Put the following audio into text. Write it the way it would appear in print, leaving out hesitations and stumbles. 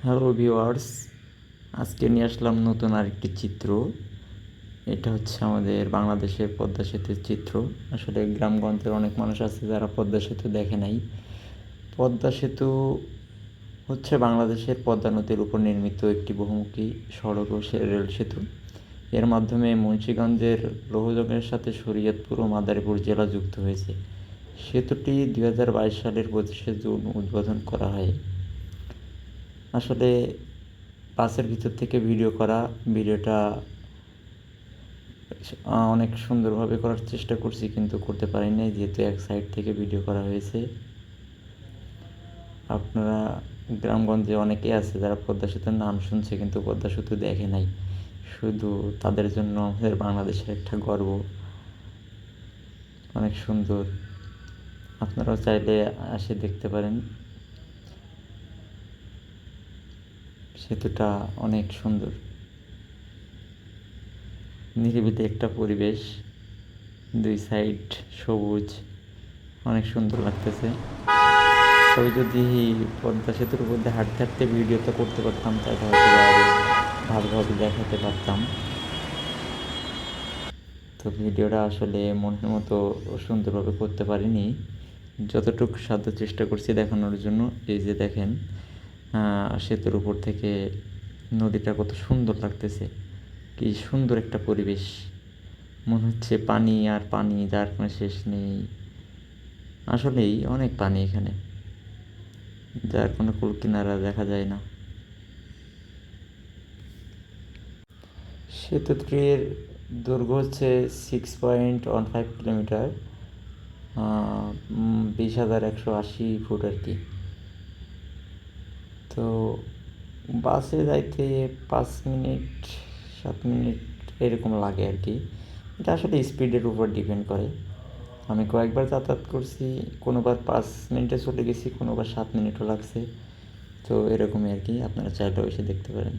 Hello viewers, আজকে নিয়ে আসলাম নতুন আরেকটি চিত্র। এটা হচ্ছে আমাদের বাংলাদেশের পদ্মা সেতুর চিত্র। আসলে গ্রামগঞ্জের অনেক মানুষ আছে যারা পদ্মা সেতু দেখে নাই। পদ্মা সেতু হচ্ছে বাংলাদেশের পদ্মা নদীর উপর নির্মিত একটি বহুমুখী সড়ক ও রেল সেতু। এর মাধ্যমে মুন্সিগঞ্জের লৌহজংয়ের সাথে শরীয়তপুর ও মাদারীপুর জেলা যুক্ত হয়েছে। সেতুটি 2022 সালের 25শে জুন উদ্বোধন করা হয়। আসলে বাসের ভিতর থেকে ভিডিও করা, ভিডিওটা অনেক সুন্দরভাবে করার চেষ্টা করছি, কিন্তু করতে পারি নাই যেহেতু এক সাইড থেকে ভিডিও করা হয়েছে। আপনারা গ্রামগঞ্জে অনেকেই আছে যারা পদ্মা সেতুর নাম শুনছে কিন্তু পদ্মা সেতু দেখে নাই। শুধু তাদের জন্য আমাদের বাংলাদেশের একটা গর্ব, অনেক সুন্দর। আপনারাও চাইলে এসে দেখতে পারেন। সেতুটা অনেক সুন্দর, নিরিবিলি একটা পরিবেশ, দুই সাইড সবুজ, অনেক সুন্দর লাগতেছে। তবে যদি পদ্মা সেতুর উপর দিয়ে হাঁটতে হাঁটতে ভিডিওটা করতে পারতাম তাহলে হয়তো আরও ভালোভাবে দেখাতে পারতাম। তো ভিডিওটা আসলে মনের মতো সুন্দরভাবে করতে পারিনি, যতটুকু সাধ্য চেষ্টা করছি দেখানোর জন্য। এই যে দেখেন, সেতুর উপর থেকে নদীটা কত সুন্দর লাগতেছে, কি সুন্দর একটা পরিবেশ। মনে হচ্ছে পানি আর পানি, যার কোনো শেষ নেই। আসলেই অনেক পানি এখানে, যার কোনো কূল কিনারা দেখা যায় না। সেতুটির দৈর্ঘ্য হচ্ছে 6.15 কিলোমিটার, 20,180 ফুট আর কি। তো বাসে যাইতে 5 মিনিট 7 মিনিট এরকম লাগে আর কি। এটা আসলে স্পিডের উপর ডিপেন্ড করে। আমি কয়েকবার যাতায়াত করছি, কোনোবার 5 মিনিটে চলে গেছি, কোনোবার 7 মিনিটও লাগছে। তো এরকমই আর কি, আপনারা চাইলেও এসে দেখতে পারেন।